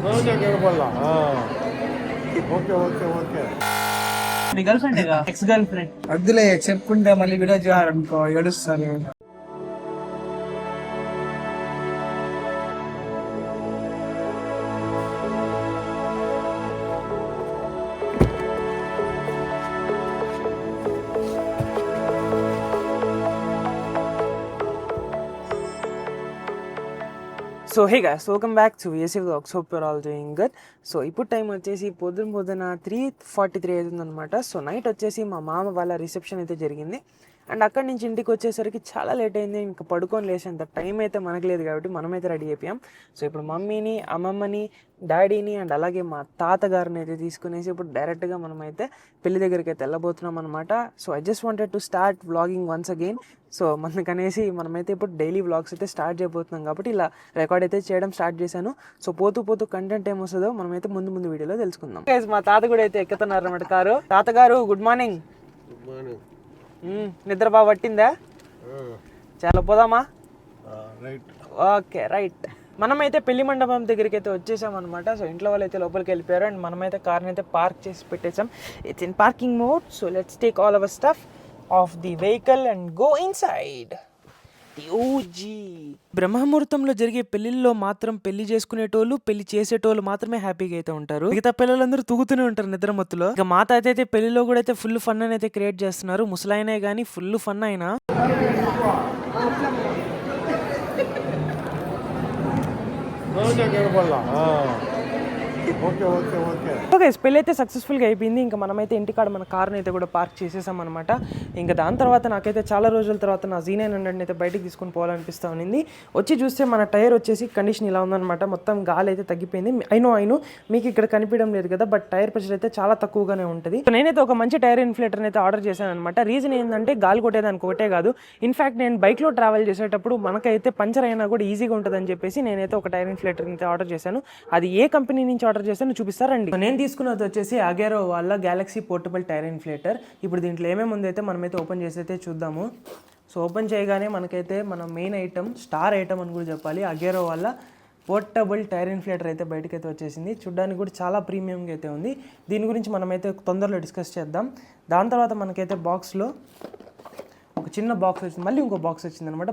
Okay okay okay. నీ girlfriend ex girlfriend వద్దులే చెప్పుకుంటే మళ్ళీ వీడియో చేయాలనుకో ఏడుస్తారు. So hey guys, welcome back to VSA Vlogs. Hope your all doing good. So ఇప్పుడు time వచ్చేసి పొద్దున 3:43 అవుతుందన్నమాట. సో నైట్ వచ్చేసి మా మామ వాళ్ళ రిసెప్షన్ అయితే జరిగింది. అండ్ అక్కడి నుంచి ఇంటికి వచ్చేసరికి చాలా లేట్ అయింది. ఇంకా పడుకొని లేసేంత టైం అయితే మనకు లేదు కాబట్టి మనమైతే రెడీ అయిపోయాం. సో ఇప్పుడు మమ్మీని, అమ్మమ్మని, డాడీని అండ్ అలాగే మా తాతగారిని అయితే తీసుకునేసి ఇప్పుడు డైరెక్ట్గా మనమైతే పెళ్లి దగ్గరికి అయితే వెళ్ళబోతున్నాం అనమాట. So I just wanted to start vlogging once again. So మనకనేసి మనమైతే ఇప్పుడు డైలీ వ్లాగ్స్ అయితే స్టార్ట్ చేయబోతున్నాం కాబట్టి ఇలా రికార్డ్ అయితే చేయడం స్టార్ట్ చేశాను. సో పోతూ కంటెంట్ ఏమొస్తుందో మనమైతే ముందు వీడియోలో తెలుసుకుందాం. మా తాత కూడా అయితే ఎక్కుతున్నారు అనమాట కారు. తాతగారు గుడ్ మార్నింగ్. Good morning. నిద్ర బాగా పట్టిందా? చాలా పోదామా? రైట్. Okay right. మనమైతే పెళ్లి మండపం దగ్గరికి అయితే వచ్చేసాం అనమాట. సో ఇంట్లో వాళ్ళు అయితే లోపలికి వెళ్ళిపోయారు అండ్ మనమైతే కార్ని అయితే పార్క్ చేసి పెట్టేసాం. It's in parking mode. So let's take all our stuff off the vehicle and go inside. బ్రహ్మముహూర్తంలో జరిగే పెళ్లిల్లో మాత్రం పెళ్లి చేసుకునేటోళ్ళు, పెళ్లి చేసేటోళ్ళు మాత్రమే హ్యాపీగా అయితే ఉంటారు. మిగతా పిల్లలందరూ తూగుతూనే ఉంటారు నిద్ర మత్తులో. ఇక మా తాత అయితే పెళ్లిలో కూడా అయితే ఫుల్ ఫన్ అని అయితే క్రియేట్ చేస్తున్నారు. ముసలాయనే గానీ ఫుల్ ఫన్ అయినా. Okay okay okay. ఓకే, పెళ్ళి అయితే సక్సెస్ఫుల్గా అయిపోయింది. ఇంకా మనమైతే ఇంటికాడ మన కార్ని అయితే కూడా పార్క్ చేసేసాం అనమాట. ఇంకా దాని తర్వాత నాకైతే చాలా రోజుల తర్వాత నా Z900 అయితే బయటకు తీసుకుని పోవాలనిపిస్తూ ఉంది. వచ్చి చూస్తే మన టైర్ వచ్చేసి కండిషన్ ఇలా ఉందన్నమాట. మొత్తం గాలి అయితే తగ్గిపోయింది. అయినో మీకు ఇక్కడ కనిపించడం లేదు కదా, బట్ టైర్ ప్రెషర్ అయితే చాలా తక్కువగానే ఉంటుంది. నేనైతే ఒక మంచి టైర్ ఇన్ఫ్లేటర్ అయితే ఆర్డర్ చేశాను అనమాట. రీజన్ ఏంటంటే గాలి కొట్టేదానికి ఒకటే కాదు, ఇన్ఫాక్ట్ నేను బైక్లో ట్రావెల్ చేసేటప్పుడు మనకైతే పంచర్ అయినా కూడా ఈజీగా ఉంటుందని చెప్పేసి నేనైతే ఒక టైర్ ఇన్ఫ్లేటర్ అయితే ఆర్డర్ చేశాను. అది ఏ కంపెనీ నుంచి ఆర్డర్ చేశాను చూపిస్తారండి. నేను తీసుకున్నది వచ్చేసి అగేరో వాళ్ళ గ్యాలక్సీ పోర్టబుల్ టైర్ ఇన్ఫ్లేటర్. ఇప్పుడు దీంట్లో ఏమేమి ఉందో అయితే మనమైతే ఓపెన్ చేసి అయితే చూద్దాము. సో ఓపెన్ చేయగానే మనకైతే మన మెయిన్ ఐటమ్, స్టార్ ఐటమ్ అని కూడా చెప్పాలి, అగేరో వాళ్ళ పోర్టబుల్ టైర్ ఇన్ఫ్లేటర్ అయితే బయటకైతే వచ్చేసింది. చూడడానికి కూడా చాలా ప్రీమియంగా అయితే ఉంది. దీని గురించి మనమైతే తొందరలో డిస్కస్ చేద్దాం. దాని తర్వాత మనకైతే బాక్స్లో ఒక చిన్న బాక్స్ వచ్చింది, మళ్ళీ ఇంకో బాక్స్ వచ్చింది అనమాట.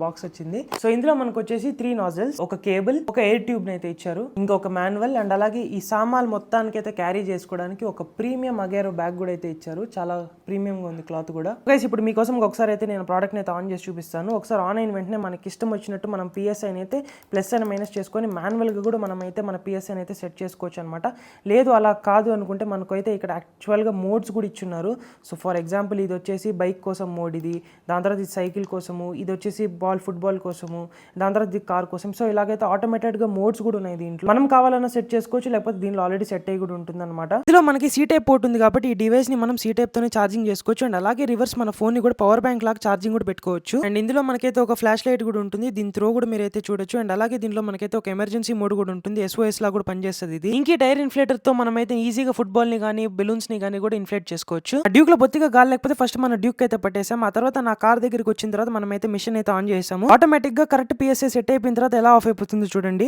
బాక్స్ వచ్చింది. సో ఇందులో మనకు వచ్చేసి 3 నాజిల్స్, ఒక కేబుల్, ఒక ఎయిర్ ట్యూబ్ అయితే ఇచ్చారు, ఇంకొక మాన్యువల్ అండ్ అలాగే ఈ సామాన్ మొత్తానికి అయితే క్యారీ చేసుకోవడానికి ఒక ప్రీమియం అగేరో బ్యాగ్ కూడా అయితే ఇచ్చారు. చాలా ప్రీమియంగా ఉంది క్లాత్ కూడా. గైస్ ఇప్పుడు మీకోసం ఒకసారి అయితే నేను ప్రోడక్ట్ అయితే ఆన్ చేసి చూపిస్తాను. ఒకసారి ఆన్ అయిన వెంటనే మనకి ఇష్టం వచ్చినట్టు మనం PSI అయితే ప్లస్ అండ్ మైనస్ చేసుకొని మాన్యువల్గా కూడా మనం అయితే మన PSI అయితే సెట్ చేసుకోవచ్చు అనమాట. లేదు అలా కాదు అనుకుంటే మనకు అయితే ఇక్కడ యాక్చువల్గా మోడ్స్ కూడా ఇచ్చున్నారు. సో ఫర్ ఎగ్జాంపుల్ ఇది వచ్చేసి బైక్ కోసం మోడ్, ఇది దాని తర్వాత ఇది సైకిల్ కోసము, ఇది వచ్చేసి ఫుట్బాల్ కోసము, దాని తర్వాత ఇది కార్ కోసం. సో ఇలాగైతే ఆటోమేటెడ్గా మోడ్స్ కూడా ఉన్నాయి దీంట్లో. మనం కావాలన్నా సెట్ చేసుకోవచ్చు, లేకపోతే దీనిలో ఆల్రెడీ సెట్ అయ్యి కూడా ఉంటుంది అనమాట. ఇందులో మనకి C టైప్ పోర్ట్ ఉంది కాబట్టి ఈ డివైస్ ని మనం C టైప్ తోనే ఛార్జింగ్ చేసుకోవచ్చు. అండ్ అలాగే రివర్స్ మన ఫోన్ ని కూడా పవర్ బ్యాంక్ లాగా ఛార్జింగ్ కూడా పెట్టుకోవచ్చు. అండ్ ఇందులో మనకైతే ఒక ఫ్లాష్ లైట్ కూడా ఉంటుంది, దీని త్రో కూడా మీరు అయితే చూడొచ్చు. అండ్ అలాగే దీనిలో మనకైతే ఒక ఎమర్జెన్సీ మోడ్ కూడా ఉంటుంది, SOS లా కూడా పనిచేస్తుంది ఇది. ఇంకీ టైర్ ఇన్ఫ్లేటర్ తో మనం అయితే ఈజీగా ఫుట్బాల్ ని కానీ బెలూన్స్ ని కానీ కూడా ఇన్ఫ్లేట్ చేసుకోవచ్చు. డ్యూక్ లో బొత్తిగా గాలి లేకపోతే ఫస్ట్ మన డ్యూక్ అయితే పట్టేసాం. ఆ తర్వాత నా కార్ దగ్గరికి వచ్చిన తర్వాత మనమైతే మిషన్ అయితే ఆన్ చేసాము. ఆటోమేటిక్ గా కరెక్ట్ PSI సెట్ అయిపోయిన తర్వాత ఎలా ఆఫ్ అయిపోతుందో చూడండి.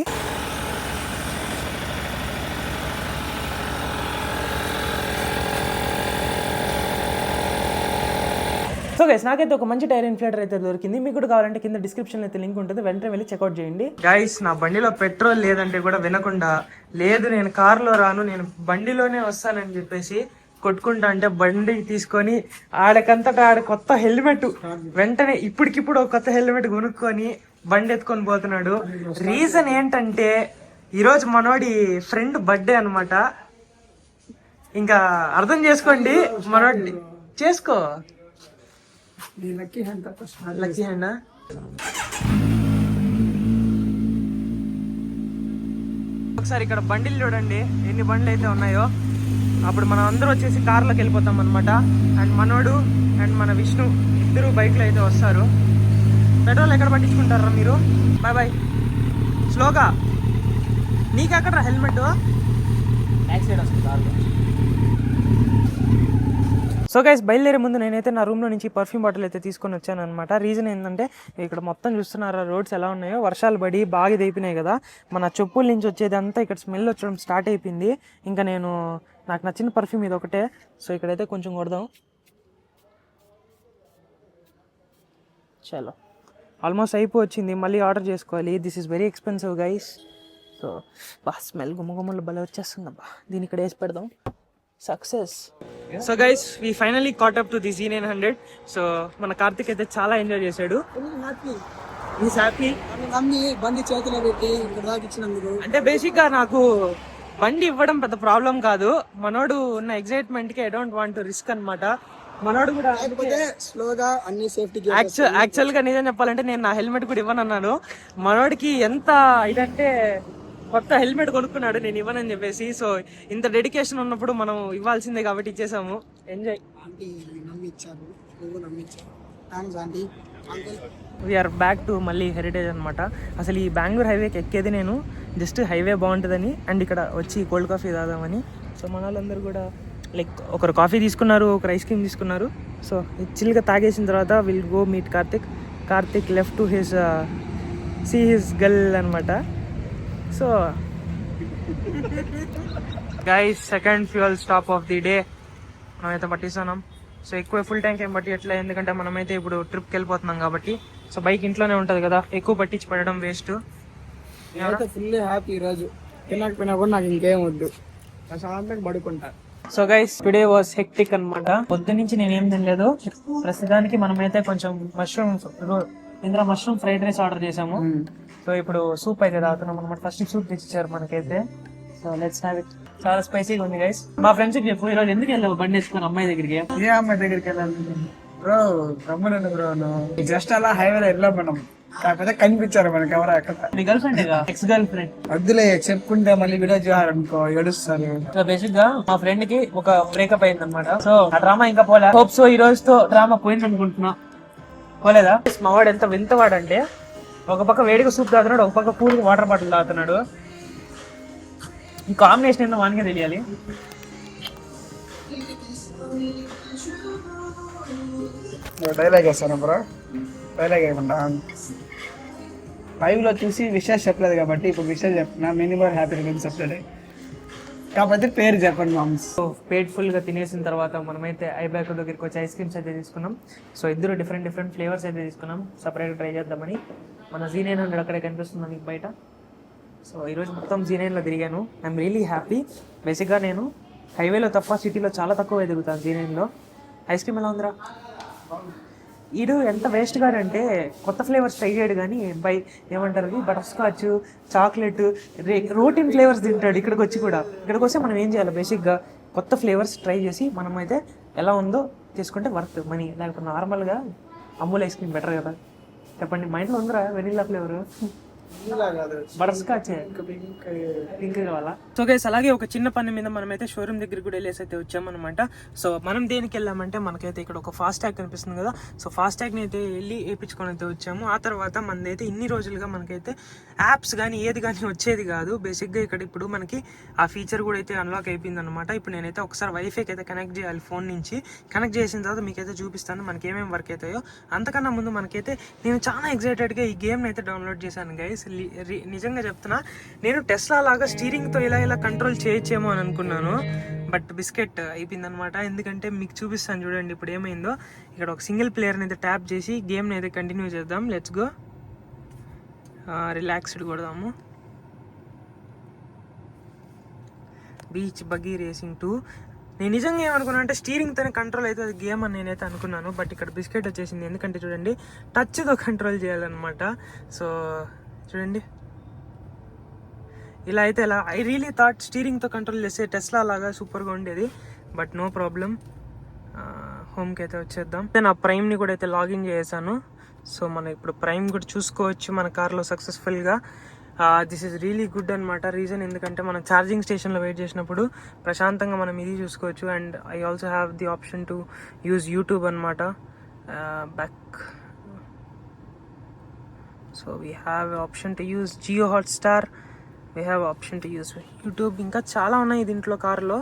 సో గైస్ నాకైతే ఒక మంచి టైర్ ఇన్ఫ్లేటర్ అయితే దొరికింది. మీకు కూడా కావాలంటే కింద డిస్క్రిప్షన్ అయితే లింక్ ఉంటుంది, వెంటనే వెళ్ళి చెక్అౌట్ చేయండి. గైస్ నా బండిలో పెట్రోల్ లేదంటే కూడా వినకుండా, లేదు నేను కార్లో రాను, నేను బండిలోనే వస్తానని చెప్పేసి కొట్టుకుంటా అంటే బండి తీసుకొని ఆడకంతటా ఆడ కొత్త హెల్మెట్, వెంటనే ఇప్పటికిప్పుడు ఒక కొత్త హెల్మెట్ కొనుక్కొని బండి ఎత్తుకొని పోతున్నాడు. రీజన్ ఏంటంటే ఈరోజు మనోడి ఫ్రెండ్ బర్త్డే అనమాట. ఇంకా అర్థం చేసుకోండి, మనోడి చేసుకో లక్కీ హ్యాండ్. ఒకసారి ఇక్కడ బండిలు చూడండి ఎన్ని బండ్లు అయితే ఉన్నాయో. అప్పుడు మనం అందరూ వచ్చేసి కార్లోకి వెళ్ళిపోతాం అనమాట. అండ్ మనోడు అండ్ మన విష్ణు ఇద్దరు బైక్లో అయితే వస్తారు. పెట్రోల్ ఎక్కడ పట్టించుకుంటారా మీరు? బాయ్ స్లోగా. నీకెక్కడ హెల్మెట్? బ్యాక్ సైడ్ వస్తుంది కార్లో. సో గైస్ బయలుదేరే ముందు నేనైతే నా రూమ్లో నుంచి పర్ఫ్యూమ్ బాటిల్ అయితే తీసుకొని వచ్చాను అనమాట. రీజన్ ఏంటంటే ఇక్కడ మొత్తం చూస్తున్నారా రోడ్స్ ఎలా ఉన్నాయో, వర్షాలు పడి బాగా అయిపోయినాయి కదా, మన చెప్పుల నుంచి వచ్చేదంతా ఇక్కడ స్మెల్ వచ్చడం స్టార్ట్ అయిపోయింది. ఇంకా నాకు నచ్చిన పర్ఫ్యూమ్ ఇది ఒకటే. సో ఇక్కడైతే కొంచెం కొడదాం. చలో ఆల్మోస్ట్ అయిపోవచ్చింది, మళ్ళీ ఆర్డర్ చేసుకోవాలి. This is very expensive guys. So smell గుమ్మగుమ్మలు భలే వచ్చేస్తుంది అబ్బా. దీన్ని ఇక్కడ వేసి పెడదాం. Success. So guys we finally caught up to the Z900. So మన కార్తిక్ అయితే చాలా ఎంజాయ్ చేశాడు. హ్యాపీ బండి చేతిలో పెట్టి ఇక్కడ దాకా ఇచ్చినందుకు. అంటే బేసిక్ గా నాకు బండి ఇవ్వడం పెద్ద ప్రాబ్లం కాదు, మనోడు ఉన్న ఎక్సైట్మెంట్ కి I don't want to risk అనమాట. మనోడు కూడా స్లోగా అన్ని సేఫ్టీ యాక్చువల్ గా నిజం చెప్పాలంటే నేను నా హెల్మెట్ కూడా ఇవ్వనన్నాను. మనోడికి ఎంత ఇదంటే కొత్త హెల్మెట్ కొనుక్కున్నాడు, నేను ఇవ్వనని చెప్పేసి. సో ఇంత డెడికేషన్ ఉన్నప్పుడు మనం ఇవ్వాల్సిందే కాబట్టి ఇచ్చేసాము. ఎంజాయ్. నమ్మిచ్చారు, నువ్వు నమ్మించారు. Thanks aunty. Uncle we're back to మళ్ళీ హెరిటేజ్ అనమాట. అసలు ఈ బెంగళూరు హైవేకి ఎక్కేది నేను జస్ట్ హైవే బాగుంటుందని అండ్ ఇక్కడ వచ్చి కోల్డ్ కాఫీ తాదామని. సో మన వాళ్ళందరూ కూడా లైక్ ఒకరు కాఫీ తీసుకున్నారు, ఒకరు ఐస్ క్రీమ్ తీసుకున్నారు. సో చిల్గా తాగేసిన తర్వాత will go meet Karthik left to his see his girl అనమాట. So guys second fuel stop of the day మనమైతే పట్టిస్తున్నాం. సో ఎక్కువ ఫుల్ ట్యాంక్ ఏం పట్టియట్లేదు, ఎందుకంటే మనమైతే ఇప్పుడు ట్రిప్కి వెళ్ళిపోతున్నాం కాబట్టి. సో బైక్ ఇంట్లోనే ఉంటుంది కదా, ఎక్కువ పట్టించి పడడం వేస్ట్. ఫుల్ హ్యాపీ ఈరోజు. తినకపోయినా కూడా నాకు ఇంకేం వద్దు, ప్రశాంతంగా పడుకుంటా. So guys today was hectic అనమాట. పొద్దు నుంచి నేను ఏం తినలేదు. ప్రస్తుతానికి మనమైతే కొంచెం మష్రూమ్ ఫ్రైడ్ రైస్ ఆర్డర్ చేసాము. సో ఇప్పుడు సూప్ అయితే తాగుతున్నాం అనమాట. ఫస్ట్ సూప్ తెచ్చిచ్చారు మనకైతే. So let's have it. చాలా స్పైసీగా ఉంది గైస్. మా ఫ్రెండ్స్ కి చెప్పు ఈరోజు ఎందుకు వెళ్ళావు బండి వేసుకుని అమ్మాయి దగ్గరికి? ఏ అమ్మాయి దగ్గరికి వెళ్ళాలి బ్రో? రమ్మనండి బ్రో. నువ్వు జస్ట్ అలా హైవేలో వెళ్ళాం, కాకపోతే కనిపించారు మనకి ఎవరో అక్కడ. నీ girlfriend ex girlfriend వద్దులే చెప్పుకుంటే మళ్ళీ వీడియో చేయాలనుకో ఏడుస్తారు. సో బేసిక్ గా మా ఫ్రెండ్ కి ఒక బ్రేకప్ అయింది అనమాట. సో ఆ డ్రామా ఇంకా పోలే. హోప్ సో ఈ రోజుతో డ్రామా పోయింది అనుకుంటున్నా. పోలేదా? మా వాడు ఎంత వింతవాడంటే ఒక పక్క వేడిగా సూప్ తాగుతున్నాడు, ఒక పక్క కూల్ వాటర్ బాటిల్ తాగుతున్నాడు. ఈ కాంబినేషన్ ఏంటో వానికే తెలియాలి. డైలాగ్ వేస్తాను బ్రో. డైలాగ్ ఏమన్నా లైవ్ లో చూసి విషయాలు చెప్పలేదు కాబట్టి ఇప్పుడు విషయాలు చెప్తున్నా. Minimum happy returns of the day. కాకపోతే పేరు చెప్పండి మామ్స్. సో పేట్ ఫుల్ గా తినేసిన తర్వాత మనమైతే ఐబ్యాక్ దగ్గరికి వచ్చి ఐస్ క్రీమ్స్ అయితే తీసుకున్నాం. సో ఇద్దరు డిఫరెంట్ ఫ్లేవర్స్ అయితే తీసుకున్నాం, సపరేట్గా ట్రై చేద్దామని. మన Z900 అక్కడే కనిపిస్తుంది మీకు బయట. సో ఈరోజు మొత్తం Z9లో తిరిగాను. I'm really happy. బేసిక్గా నేను హైవేలో తప్ప సిటీలో చాలా తక్కువ తిరుగుతాను Z9లో. ఐస్ క్రీమ్ ఎలా ఉందిరా? ఈడు ఎంత వేస్ట్ గాడంటే కొత్త ఫ్లేవర్స్ ట్రై చేయడు కానీ ఏమంటారు butter scotch, chocolate, routine flavours తింటాడు. ఇక్కడికి వస్తే మనం ఏం చేయాలి? బేసిక్గా కొత్త ఫ్లేవర్స్ ట్రై చేసి మనం అయితే ఎలా ఉందో తీసుకుంటే వర్త్ మనీ. లేకపోతే నార్మల్గా అమూల్ ఐస్ క్రీమ్ బెటర్ కదా, చెప్పండి. మా ఇంట్లో ఉందిరా vanilla flavour, butter scotch, pink కావాలా? సో గైస్ అలాగే ఒక చిన్న పని మీద మనమైతే షోరూమ్ దగ్గరికి కూడా వెళ్ళేసి అయితే వచ్చామన్నమాట. సో మనం దేనికి వెళ్ళామంటే మనకైతే ఇక్కడ ఒక ఫాస్ట్ ట్యాగ్ కనిపిస్తుంది కదా. సో ఫాస్ట్ ట్యాగ్ని అయితే వెళ్ళి వేయించుకొని అయితే వచ్చాము. ఆ తర్వాత మనదైతే ఇన్ని రోజులుగా మనకైతే యాప్స్ కానీ ఏది కానీ వచ్చేది కాదు. బేసిక్గా ఇక్కడ ఇప్పుడు మనకి ఆ ఫీచర్ కూడా అయితే అన్లాక్ అయిపోయింది అనమాట. ఇప్పుడు నేనైతే ఒకసారి వైఫైకి అయితే కనెక్ట్ చేయాలి ఫోన్ నుంచి. కనెక్ట్ చేసిన తర్వాత మీకైతే చూపిస్తాను మనకి ఏమేమి వర్క్ అవుతాయో. అంతకన్నా ముందు మనకైతే నేను చాలా ఎక్సైటెడ్గా ఈ గేమ్ని అయితే డౌన్లోడ్ చేశాను గైస్. నిజంగా చెప్తున్నా, నేను టెస్లా లాగా స్టీరింగ్తో ఇలా కంట్రోల్ చేయొచ్చేమో అని అనుకున్నాను. బట్ బిస్కెట్ అయిపోయింది అనమాట. ఎందుకంటే మీకు చూపిస్తాను చూడండి ఇప్పుడు ఏమైందో. ఇక్కడ ఒక సింగిల్ ప్లేయర్ని అయితే ట్యాప్ చేసి గేమ్ని అయితే కంటిన్యూ చేద్దాం. Let's go. రిలాక్స్డ్ కొడదాము. Beach Buggy Racing 2. నేను నిజంగా ఏమనుకున్నా అంటే స్టీరింగ్తోనే కంట్రోల్ అవుతుంది గేమ్ అని నేనైతే అనుకున్నాను. బట్ ఇక్కడ బిస్కెట్ వచ్చేసింది. ఎందుకంటే చూడండి టచ్తో కంట్రోల్ చేయాలన్నమాట. సో చూడండి ఇలా అయితే ఎలా. ఐ రియలీ థాట్ స్టీరింగ్తో కంట్రోల్ చేస్తే టెస్లా లాగా సూపర్గా ఉండేది. But no problem. హోమ్కి అయితే వచ్చేద్దాం. నా ప్రైమ్ని కూడా అయితే లాగిన్ చేసాను. సో మనం ఇప్పుడు ప్రైమ్ కూడా చూసుకోవచ్చు మన కార్లో సక్సెస్ఫుల్గా. దిస్ ఈజ్ రియలీ గుడ్ అనమాట. రీజన్ ఎందుకంటే మనం ఛార్జింగ్ స్టేషన్లో వెయిట్ చేసినప్పుడు ప్రశాంతంగా మనం ఇది చూసుకోవచ్చు. And I also have the option to use YouTube అనమాట. Back. So we have option to use Jio Hotstar, we have option to use YouTube. ఇంకా చాలా ఉన్నాయి దీంట్లో కార్లో.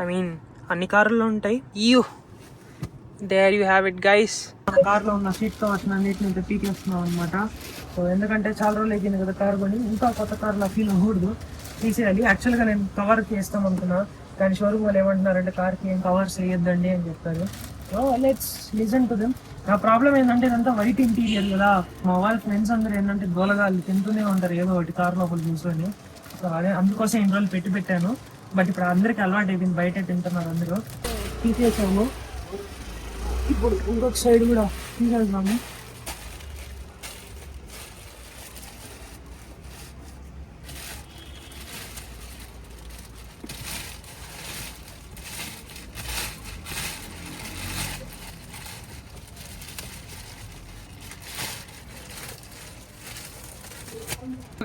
ఐ మీన్ అన్ని కార్లలో ఉంటాయి. There you have it guys. మన కార్లో ఉన్న సీట్ కవర్స్ అన్నిటిని అయితే పీకేస్తున్నాం అనమాట. సో ఎందుకంటే చాలా రోజులు అయిపోయింది కదా కార్ కొని, ఇంకా కొత్త కార్లో ఫీల్ అవ్వకూడదు, తీసేయాలి. యాక్చువల్గా నేను కవర్ చేస్తాం అనుకున్నా, కానీ షోరూమ్ వాళ్ళు ఏమంటున్నారంటే కార్కి ఏం కవర్స్ వేయొద్దండి అని చెప్తారు. So let's listen to them. నా ప్రాబ్లం ఏంటంటే ఇదంతా వైట్ ఇంటీరియర్ కదా, మా వాళ్ళ ఫ్రెండ్స్ అందరూ ఏంటంటే దోలగాళ్ళు తింటూనే ఉంటారు ఏదో ఒకటి కార్ లోపల కూర్చొని. సో అదే అందుకోసం ఇన్ని రోజులు పెట్టాను. బట్ ఇప్పుడు అందరికీ అలవాటు అయిపోయింది, బయట తింటున్నారు అందరూ. తీసేసాము. ఇప్పుడు ఇంకొక సైడ్ కూడా తీసేద్దాము.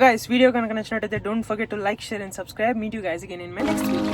Guys, వీడియో కనుక నచ్చినట్టయితే don't forget to like, share and subscribe. Meet you guys again in my next video.